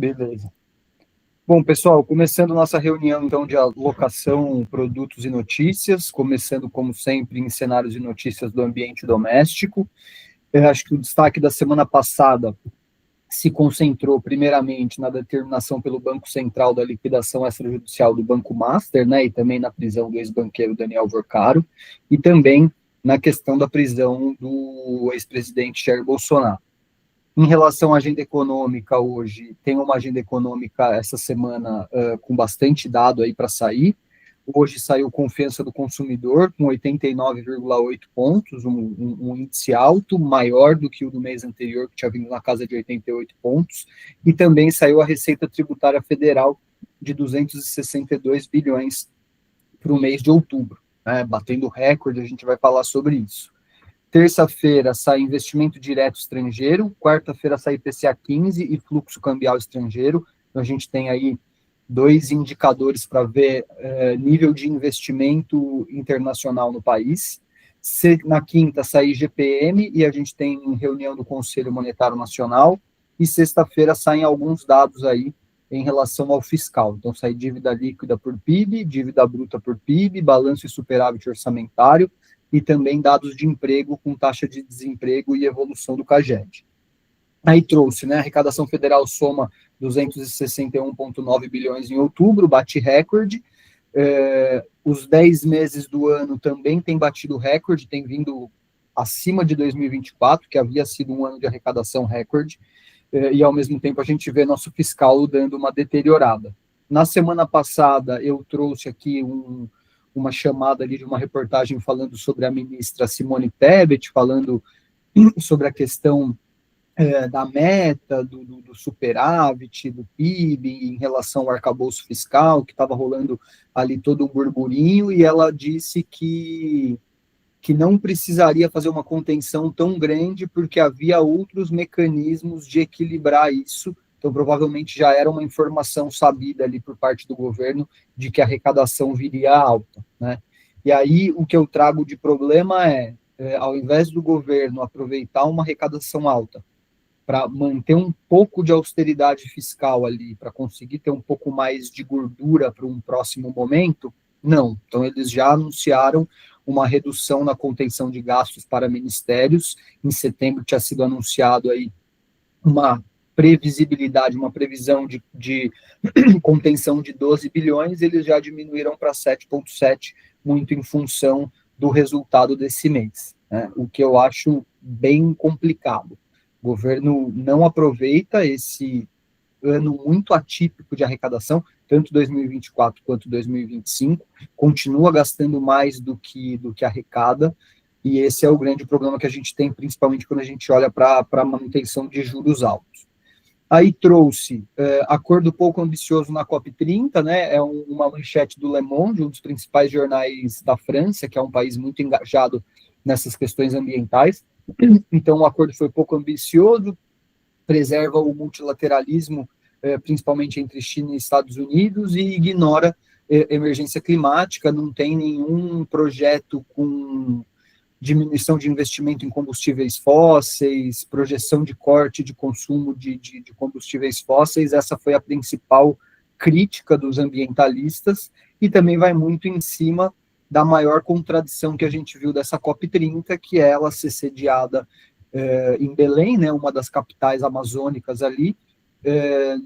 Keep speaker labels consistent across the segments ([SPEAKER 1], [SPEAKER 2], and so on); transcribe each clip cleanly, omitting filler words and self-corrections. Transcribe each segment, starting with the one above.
[SPEAKER 1] Beleza. Bom, pessoal, começando nossa reunião, então, de alocação, produtos e notícias, começando, como sempre, em cenários de notícias do ambiente doméstico. Eu acho que o destaque da semana passada se concentrou, primeiramente, na determinação pelo Banco Central da liquidação extrajudicial do Banco Master, né, e também na prisão do ex-banqueiro Daniel Vorcaro, e também na questão da prisão do ex-presidente Jair Bolsonaro. Em relação à agenda econômica hoje, tem uma agenda econômica essa semana com bastante dado aí para sair. Hoje saiu confiança do consumidor com 89,8 pontos, um índice alto, maior do que o do mês anterior, que tinha vindo na casa de 88 pontos. E também saiu a Receita Tributária Federal de 262 bilhões para o mês de outubro, né, batendo recorde, a gente vai falar sobre isso. Terça-feira sai investimento direto estrangeiro, quarta-feira sai IPCA 15 e fluxo cambial estrangeiro. Então a gente tem aí dois indicadores para ver nível de investimento internacional no país. Na quinta sai IGPM e a gente tem reunião do Conselho Monetário Nacional. E sexta-feira saem alguns dados aí em relação ao fiscal. Então sai dívida líquida por PIB, dívida bruta por PIB, balanço e superávit orçamentário, e também dados de emprego com taxa de desemprego e evolução do CAGED. Aí trouxe, né, a arrecadação federal soma 261,9 bilhões em outubro, bate recorde. Os 10 meses do ano também tem batido recorde, tem vindo acima de 2024, que havia sido um ano de arrecadação recorde, e ao mesmo tempo a gente vê nosso fiscal dando uma deteriorada. Na semana passada eu trouxe aqui uma chamada ali de uma reportagem falando sobre a ministra Simone Tebet, falando sobre a questão da meta, do superávit, do PIB, em relação ao arcabouço fiscal, que estava rolando ali todo um burburinho, e ela disse que não precisaria fazer uma contenção tão grande, porque havia outros mecanismos de equilibrar isso. Então, provavelmente já era uma informação sabida ali por parte do governo de que a arrecadação viria alta, né? E aí, o que eu trago de problema ao invés do governo aproveitar uma arrecadação alta para manter um pouco de austeridade fiscal ali, para conseguir ter um pouco mais de gordura para um próximo momento, não. Então, eles já anunciaram uma redução na contenção de gastos para ministérios. Em setembro tinha sido anunciado aí uma previsibilidade, uma previsão de contenção de 12 bilhões, eles já diminuíram para 7,7, muito em função do resultado desse mês, né? O que eu acho bem complicado. O governo não aproveita esse ano muito atípico de arrecadação, tanto 2024 quanto 2025, continua gastando mais do que arrecada, e esse é o grande problema que a gente tem, principalmente quando a gente olha para a manutenção de juros altos. Aí trouxe acordo pouco ambicioso na COP30, né? É uma manchete do Le Monde, um dos principais jornais da França, que é um país muito engajado nessas questões ambientais. Então, o acordo foi pouco ambicioso, preserva o multilateralismo, principalmente entre China e Estados Unidos, e ignora emergência climática, não tem nenhum projeto com diminuição de investimento em combustíveis fósseis, projeção de corte de consumo de combustíveis fósseis. Essa foi a principal crítica dos ambientalistas, e também vai muito em cima da maior contradição que a gente viu dessa COP30, que é ela ser sediada em Belém, né, uma das capitais amazônicas ali,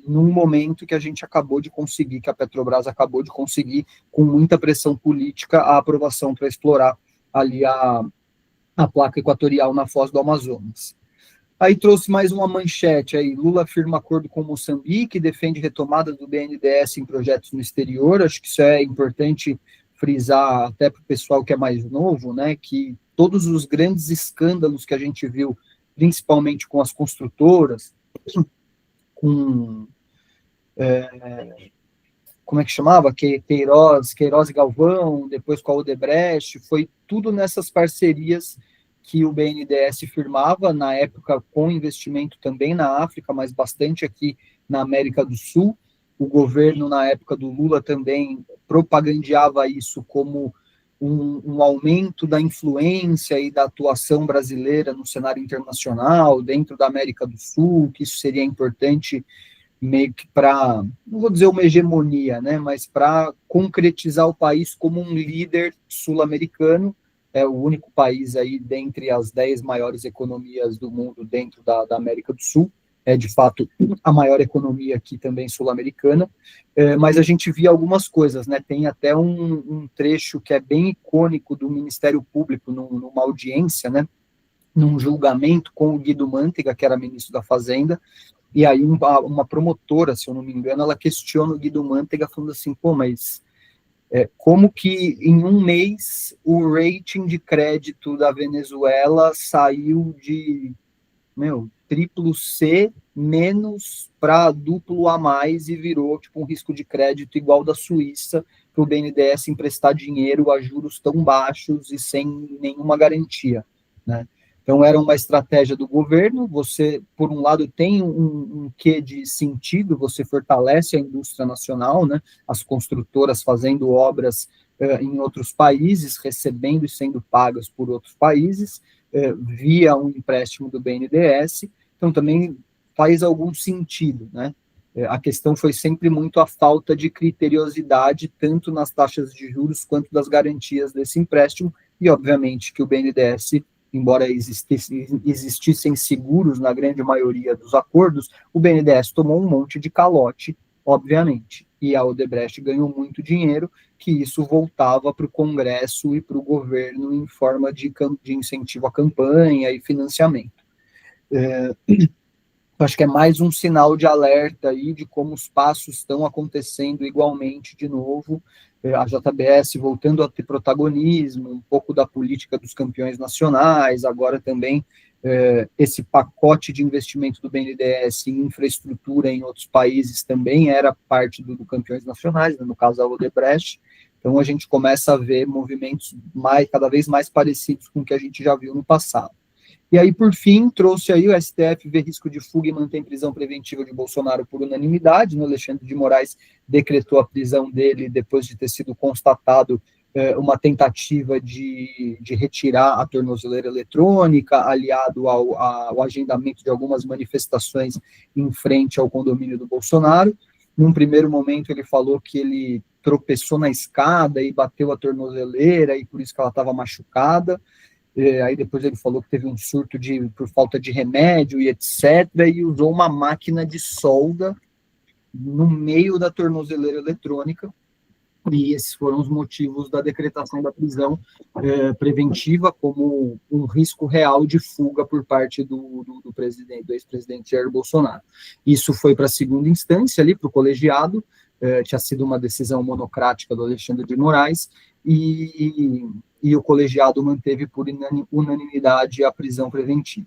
[SPEAKER 1] num momento que a gente acabou de conseguir, que a Petrobras acabou de conseguir, com muita pressão política, a aprovação para explorar ali a placa equatorial na Foz do Amazonas. Aí trouxe mais uma manchete aí, Lula firma acordo com Moçambique, defende retomada do BNDES em projetos no exterior. Acho que isso é importante frisar até para o pessoal que é mais novo, né, que todos os grandes escândalos que a gente viu, principalmente com as construtoras, com como é que chamava? Queiroz e Galvão, depois com a Odebrecht, foi tudo nessas parcerias que o BNDES firmava, na época com investimento também na África, mas bastante aqui na América do Sul. O governo, na época do Lula, também propagandeava isso como um aumento da influência e da atuação brasileira no cenário internacional, dentro da América do Sul, que isso seria importante meio que para, não vou dizer uma hegemonia, né, mas para concretizar o país como um líder sul-americano, é o único país aí dentre as 10 maiores economias do mundo dentro da América do Sul, é de fato a maior economia aqui também sul-americana, mas a gente via algumas coisas, né, tem até um trecho que é bem icônico do Ministério Público, numa audiência, né, num julgamento com o Guido Mantega, que era ministro da Fazenda, e aí uma promotora, se eu não me engano, ela questiona o Guido Mantega, falando assim, pô, mas como que em um mês o rating de crédito da Venezuela saiu de, triplo C menos para duplo A mais e virou tipo um risco de crédito igual da Suíça para o BNDES emprestar dinheiro a juros tão baixos e sem nenhuma garantia, né? Então, era uma estratégia do governo. Você, por um lado, tem um quê de sentido, você fortalece a indústria nacional, né? As construtoras fazendo obras em outros países, recebendo e sendo pagas por outros países, via um empréstimo do BNDES. Então, também faz algum sentido, né? A questão foi sempre muito a falta de criteriosidade, tanto nas taxas de juros quanto das garantias desse empréstimo, e, obviamente, que o BNDES, embora existissem seguros na grande maioria dos acordos, o BNDES tomou um monte de calote, obviamente, e a Odebrecht ganhou muito dinheiro, que isso voltava para o Congresso e para o governo em forma de incentivo à campanha e financiamento. Acho que é mais um sinal de alerta aí de como os passos estão acontecendo igualmente de novo, a JBS voltando a ter protagonismo, um pouco da política dos campeões nacionais, agora também esse pacote de investimento do BNDES em infraestrutura em outros países também era parte do campeões nacionais, né, no caso a Odebrecht. Então a gente começa a ver movimentos cada vez mais parecidos com o que a gente já viu no passado. E aí, por fim, trouxe aí o STF vê risco de fuga e mantém prisão preventiva de Bolsonaro por unanimidade. O Alexandre de Moraes decretou a prisão dele depois de ter sido constatado uma tentativa de retirar a tornozeleira eletrônica, aliado ao agendamento de algumas manifestações em frente ao condomínio do Bolsonaro. Num primeiro momento, ele falou que ele tropeçou na escada e bateu a tornozeleira, e por isso que ela estava machucada. Aí depois ele falou que teve um surto por falta de remédio e etc., e usou uma máquina de solda no meio da tornozeleira eletrônica, e esses foram os motivos da decretação da prisão preventiva como um risco real de fuga por parte do ex-presidente Jair Bolsonaro. Isso foi para a segunda instância, ali para o colegiado, tinha sido uma decisão monocrática do Alexandre de Moraes, e o colegiado manteve por unanimidade a prisão preventiva.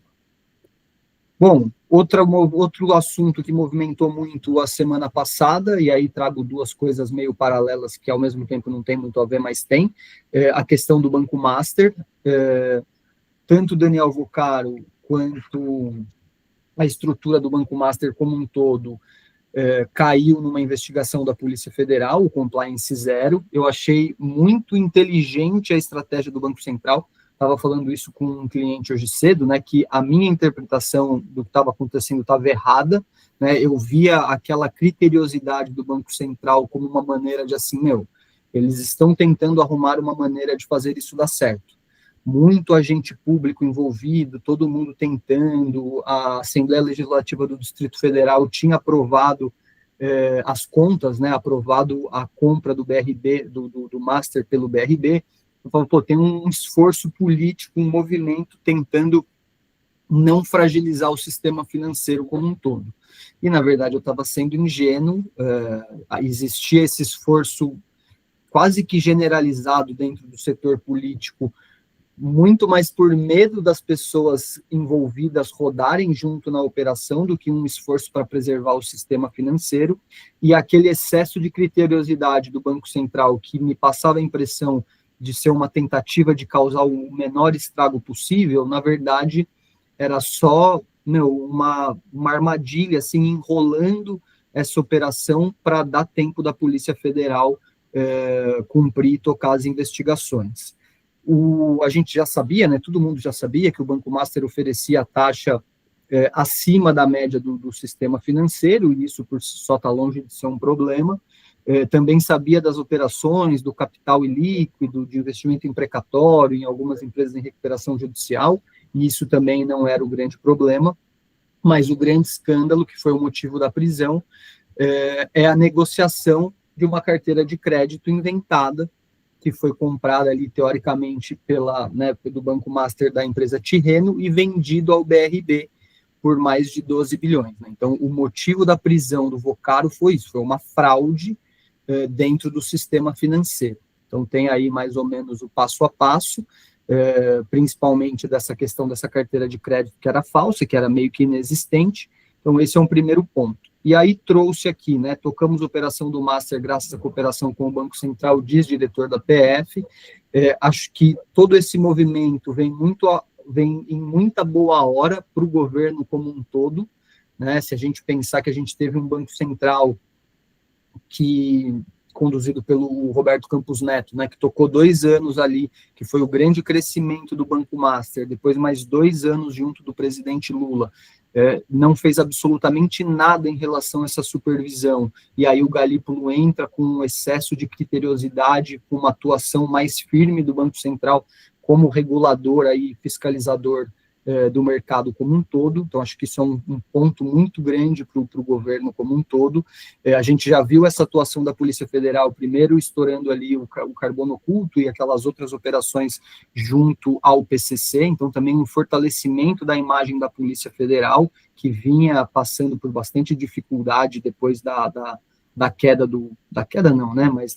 [SPEAKER 1] Bom, outro assunto que movimentou muito a semana passada, e aí trago duas coisas meio paralelas que ao mesmo tempo não tem muito a ver, mas tem, a questão do Banco Master. Tanto Daniel Vucaro quanto a estrutura do Banco Master como um todo caiu numa investigação da Polícia Federal, o Compliance Zero. Eu achei muito inteligente a estratégia do Banco Central. Estava falando isso com um cliente hoje cedo, né, que a minha interpretação do que estava acontecendo estava errada, né, eu via aquela criteriosidade do Banco Central como uma maneira de assim, eles estão tentando arrumar uma maneira de fazer isso dar certo. Muito agente público envolvido, todo mundo tentando, a Assembleia Legislativa do Distrito Federal tinha aprovado as contas, né, aprovado a compra do BRB, do Master pelo BRB. Eu falo, tem um esforço político, um movimento tentando não fragilizar o sistema financeiro como um todo. E, na verdade, eu estava sendo ingênuo, existia esse esforço quase que generalizado dentro do setor político, muito mais por medo das pessoas envolvidas rodarem junto na operação do que um esforço para preservar o sistema financeiro, e aquele excesso de criteriosidade do Banco Central que me passava a impressão de ser uma tentativa de causar o menor estrago possível, na verdade, era só uma armadilha, assim, enrolando essa operação para dar tempo da Polícia Federal cumprir e tocar as investigações. A gente já sabia, né, todo mundo já sabia que o Banco Master oferecia taxa acima da média do sistema financeiro, e isso por si só está longe de ser um problema. Também sabia das operações, do capital ilíquido, de investimento em precatório, em algumas empresas em recuperação judicial, e isso também não era o grande problema, mas o grande escândalo, que foi o motivo da prisão, é a negociação de uma carteira de crédito inventada, que foi comprada ali, teoricamente, do Banco Master da empresa Tirreno e vendido ao BRB por mais de 12 bilhões. Né? Então, o motivo da prisão do Vocaro foi isso, foi uma fraude dentro do sistema financeiro. Então, tem aí mais ou menos o passo a passo, principalmente dessa questão dessa carteira de crédito que era falsa, que era meio que inexistente. Então, esse é um primeiro ponto. E aí trouxe aqui, né, tocamos a operação do Master graças à cooperação com o Banco Central, diz diretor da PF. Acho que todo esse movimento vem em muita boa hora para o governo como um todo, né? Se a gente pensar que a gente teve um Banco Central conduzido pelo Roberto Campos Neto, né, que tocou 2 anos ali, que foi o grande crescimento do Banco Master, depois mais 2 anos junto do presidente Lula, não fez absolutamente nada em relação a essa supervisão, e aí o Galípolo entra com um excesso de criteriosidade, com uma atuação mais firme do Banco Central como regulador aí, fiscalizador do mercado como um todo. Então, acho que isso é um ponto muito grande para o governo como um todo. A gente já viu essa atuação da Polícia Federal, primeiro estourando ali o carbono oculto e aquelas outras operações junto ao PCC, então também um fortalecimento da imagem da Polícia Federal, que vinha passando por bastante dificuldade depois da queda mas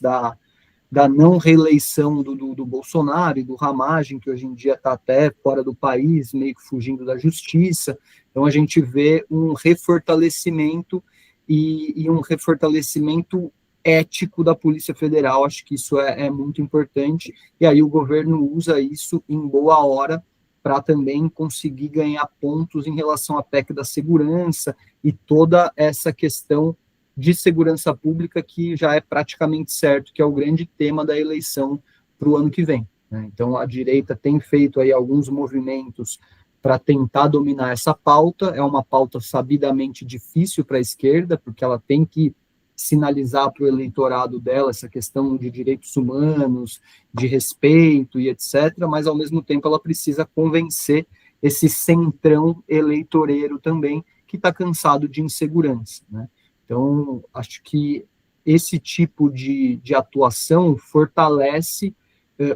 [SPEAKER 1] da não reeleição do Bolsonaro e do Ramagem, que hoje em dia está até fora do país, meio que fugindo da justiça. Então, a gente vê um refortalecimento e um refortalecimento ético da Polícia Federal. Acho que isso é muito importante. E aí o governo usa isso em boa hora para também conseguir ganhar pontos em relação à PEC da segurança e toda essa questão de segurança pública, que já é praticamente certo que é o grande tema da eleição para o ano que vem. Né? Então, a direita tem feito aí alguns movimentos para tentar dominar essa pauta. É uma pauta sabidamente difícil para a esquerda, porque ela tem que sinalizar para o eleitorado dela essa questão de direitos humanos, de respeito e etc., mas, ao mesmo tempo, ela precisa convencer esse centrão eleitoreiro também, que está cansado de insegurança, né? Então, acho que esse tipo de atuação fortalece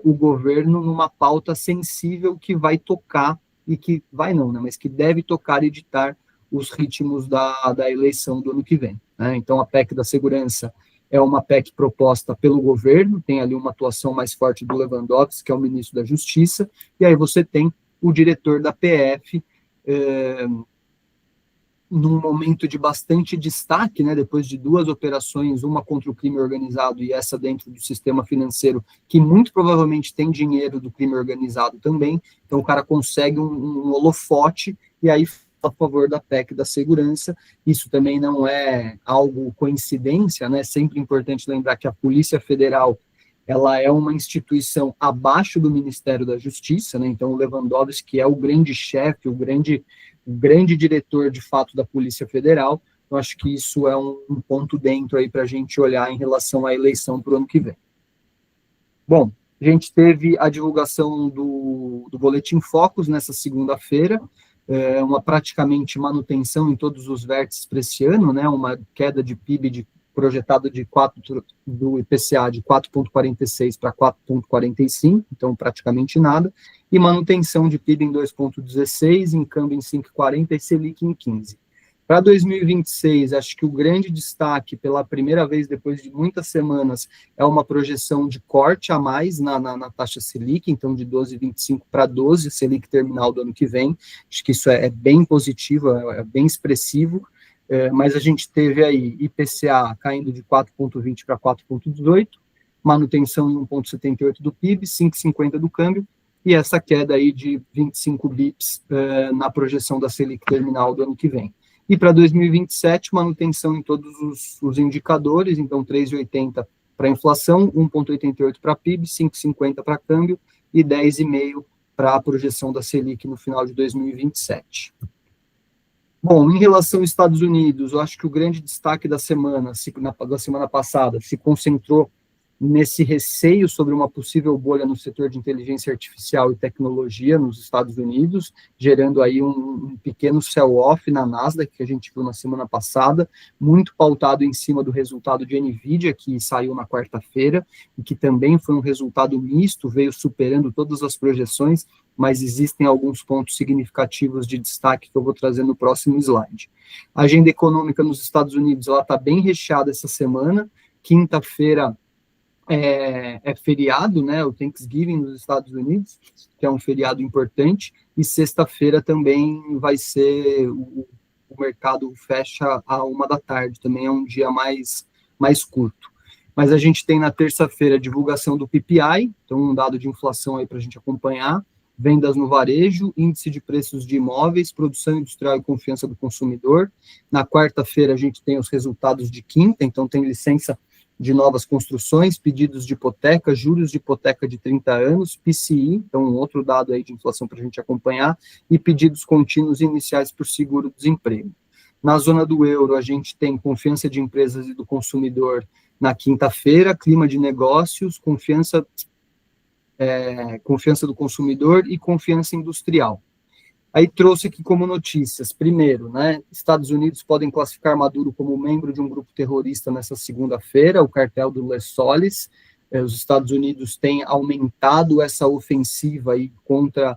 [SPEAKER 1] o governo numa pauta sensível que vai tocar, e que vai não, né, mas que deve tocar e ditar os ritmos da eleição do ano que vem. Né? Então, a PEC da segurança é uma PEC proposta pelo governo, tem ali uma atuação mais forte do Lewandowski, que é o ministro da Justiça, e aí você tem o diretor da PF, num momento de bastante destaque, né, depois de 2 operações, uma contra o crime organizado e essa dentro do sistema financeiro, que muito provavelmente tem dinheiro do crime organizado também. Então, o cara consegue um holofote e aí a favor da PEC da segurança. Isso também não é algo coincidência, né? Sempre importante lembrar que a Polícia Federal, ela é uma instituição abaixo do Ministério da Justiça, né? Então o Lewandowski, que é o grande chefe, o grande diretor, de fato, da Polícia Federal. Eu acho que isso é um ponto dentro aí para a gente olhar em relação à eleição para o ano que vem. Bom, a gente teve a divulgação do Boletim Focus nessa segunda-feira, uma praticamente manutenção em todos os vértices para esse ano, né? Uma queda de PIB projetado do IPCA de 4,46 para 4,45, então praticamente nada, e manutenção de PIB em 2,16, em câmbio em 5,40 e Selic em 15. Para 2026, acho que o grande destaque, pela primeira vez depois de muitas semanas, é uma projeção de corte a mais na taxa Selic, então de 12,25 para 12, Selic terminal do ano que vem. Acho que isso é bem positivo, é bem expressivo. Mas a gente teve aí IPCA caindo de 4,20 para 4,18, manutenção em 1,78 do PIB, 5,50 do câmbio, e essa queda aí de 25 bips na projeção da Selic terminal do ano que vem. E para 2027, manutenção em todos os indicadores, então 3,80 para inflação, 1,88 para PIB, 5,50 para câmbio e 10,5 para a projeção da Selic no final de 2027. Bom, em relação aos Estados Unidos, eu acho que o grande destaque da semana passada, se concentrou nesse receio sobre uma possível bolha no setor de inteligência artificial e tecnologia nos Estados Unidos, gerando aí um pequeno sell-off na Nasdaq, que a gente viu na semana passada, muito pautado em cima do resultado de NVIDIA, que saiu na quarta-feira, e que também foi um resultado misto, veio superando todas as projeções, mas existem alguns pontos significativos de destaque que eu vou trazer no próximo slide. A agenda econômica nos Estados Unidos está bem recheada essa semana. Quinta-feira é feriado, né, o Thanksgiving nos Estados Unidos, que é um feriado importante, e sexta-feira também vai ser, o mercado fecha à 1 da tarde, também é um dia mais curto. Mas a gente tem na terça-feira a divulgação do PPI, então um dado de inflação aí para a gente acompanhar, vendas no varejo, índice de preços de imóveis, produção industrial e confiança do consumidor. Na quarta-feira a gente tem os resultados de quinta, então tem licença de novas construções, pedidos de hipoteca, juros de hipoteca de 30 anos, PCI, então um outro dado aí de inflação para a gente acompanhar, e pedidos contínuos iniciais por seguro-desemprego. Na zona do euro, a gente tem confiança de empresas e do consumidor na quinta-feira, clima de negócios, confiança do consumidor e confiança industrial. Aí trouxe aqui como notícias, primeiro, né, Estados Unidos podem classificar Maduro como membro de um grupo terrorista nessa segunda-feira, o cartel do Les Soles. Os Estados Unidos têm aumentado essa ofensiva aí contra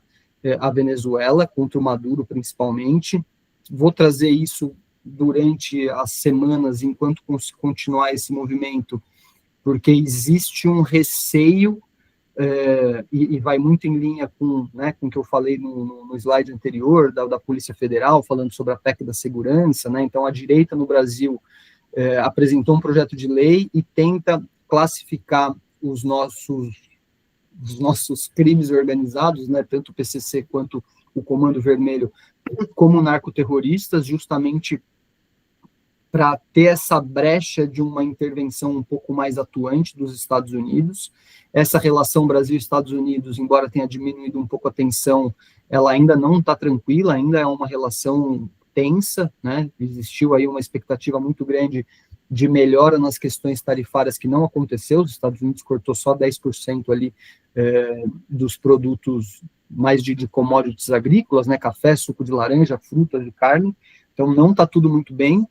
[SPEAKER 1] a Venezuela, contra o Maduro principalmente. Vou trazer isso durante as semanas, enquanto continuar esse movimento, porque existe um receio e vai muito em linha com o que eu falei no slide anterior, da Polícia Federal, falando sobre a PEC da segurança, né? Então, a direita no Brasil apresentou um projeto de lei e tenta classificar os nossos crimes organizados, né, tanto o PCC quanto o Comando Vermelho, como narcoterroristas, justamente para ter essa brecha de uma intervenção um pouco mais atuante dos Estados Unidos. Essa relação Brasil-Estados Unidos, embora tenha diminuído um pouco a tensão, ela ainda não está tranquila, ainda é uma relação tensa, né? Existiu aí uma expectativa muito grande de melhora nas questões tarifárias que não aconteceu, os Estados Unidos cortou só 10% ali dos produtos mais de commodities agrícolas, né? Café, suco de laranja, frutas e carne, então não está tudo muito bem.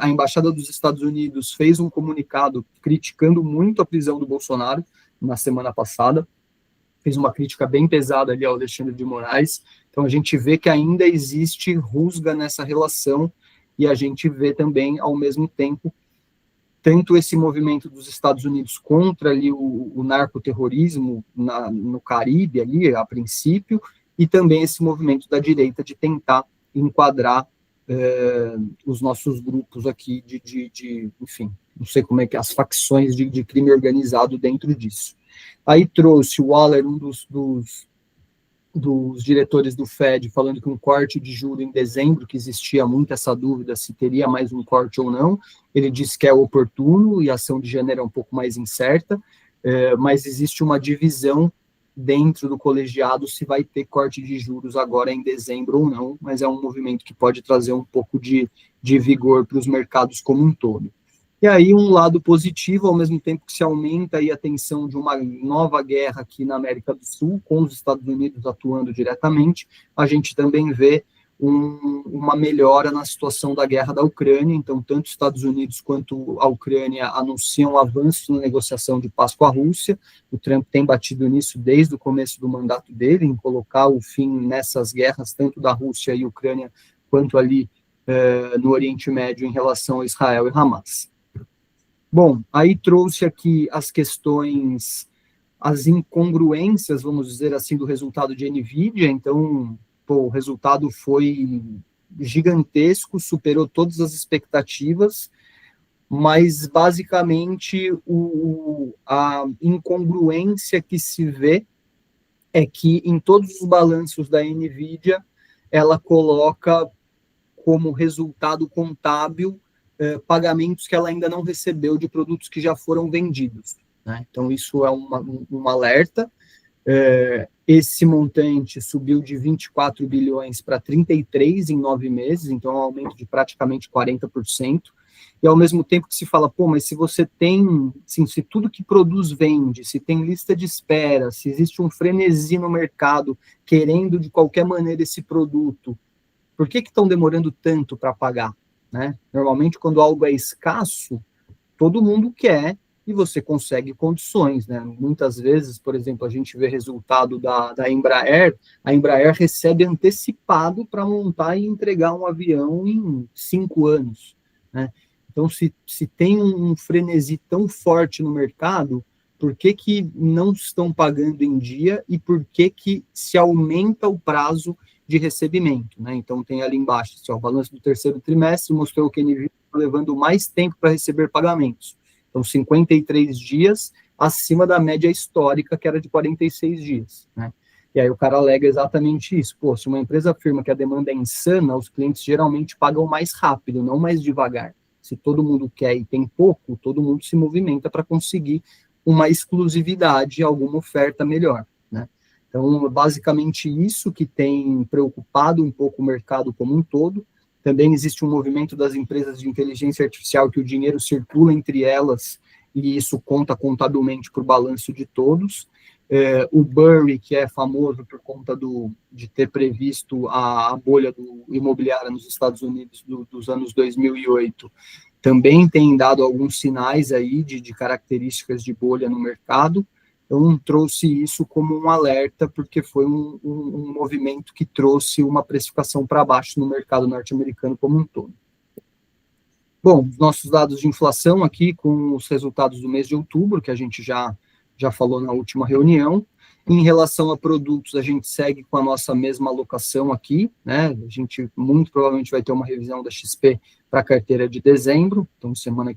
[SPEAKER 1] A Embaixada dos Estados Unidos fez um comunicado criticando muito a prisão do Bolsonaro na semana passada, fez uma crítica bem pesada ali ao Alexandre de Moraes, então a gente vê que ainda existe rusga nessa relação, e a gente vê também, ao mesmo tempo, tanto esse movimento dos Estados Unidos contra ali o narcoterrorismo no Caribe, ali, a princípio, e também esse movimento da direita de tentar enquadrar os nossos grupos aqui enfim, não sei como é que as facções de crime organizado dentro disso. Aí trouxe o Waller, um dos diretores do Fed, falando que um corte de juro em dezembro, que existia muito essa dúvida se teria mais um corte ou não. Ele disse que é oportuno e a ação de janeiro é um pouco mais incerta, mas existe uma divisão dentro do colegiado se vai ter corte de juros agora em dezembro ou não, mas é um movimento que pode trazer um pouco de vigor para os mercados como um todo. E aí um lado positivo, ao mesmo tempo que se aumenta aí a tensão de uma nova guerra aqui na América do Sul, com os Estados Unidos atuando diretamente, a gente também vê uma melhora na situação da guerra da Ucrânia, então tanto os Estados Unidos quanto a Ucrânia anunciam avanços na negociação de paz com a Rússia. O Trump tem batido nisso desde o começo do mandato dele, em colocar o fim nessas guerras, tanto da Rússia e Ucrânia, quanto ali no Oriente Médio em relação a Israel e Hamas. Bom, aí trouxe aqui as questões, as incongruências, vamos dizer assim, do resultado de NVIDIA. Então, o resultado foi gigantesco, superou todas as expectativas, mas basicamente a incongruência que se vê é que em todos os balanços da NVIDIA, ela coloca como resultado contábil pagamentos que ela ainda não recebeu de produtos que já foram vendidos, né? Então, isso é um alerta. Esse montante subiu de 24 bilhões para 33 em 9 meses, então é um aumento de praticamente 40%. E ao mesmo tempo que se fala, pô, mas se você tem, assim, se tudo que produz vende, se tem lista de espera, se existe um frenesi no mercado querendo de qualquer maneira esse produto, por que estão demorando tanto para pagar? Né? Normalmente, quando algo é escasso, todo mundo quer e você consegue condições, né? Muitas vezes, por exemplo, a gente vê resultado da Embraer, a Embraer recebe antecipado para montar e entregar um avião em 5 anos, né? Então, se tem um frenesi tão forte no mercado, por que não estão pagando em dia e por que se aumenta o prazo de recebimento, né? Então, tem ali embaixo, assim, o balanço do terceiro trimestre mostrou que a Engie está levando mais tempo para receber pagamentos. Então, 53 dias acima da média histórica, que era de 46 dias, né? E aí o cara alega exatamente isso. Pô, se uma empresa afirma que a demanda é insana, os clientes geralmente pagam mais rápido, não mais devagar. Se todo mundo quer e tem pouco, todo mundo se movimenta para conseguir uma exclusividade, alguma oferta melhor, né? Então, basicamente isso que tem preocupado um pouco o mercado como um todo. Também existe um movimento das empresas de inteligência artificial que o dinheiro circula entre elas e isso conta contabilmente para o balanço de todos. O Burry, que é famoso por conta de ter previsto a bolha imobiliária nos Estados Unidos dos anos 2008, também tem dado alguns sinais aí de características de bolha no mercado. Então, trouxe isso como um alerta, porque foi um movimento que trouxe uma precificação para baixo no mercado norte-americano como um todo. Bom, os nossos dados de inflação aqui, com os resultados do mês de outubro, que a gente já falou na última reunião. Em relação a produtos, a gente segue com a nossa mesma alocação aqui, né? A gente muito provavelmente vai ter uma revisão da XP para a carteira de dezembro, então semana que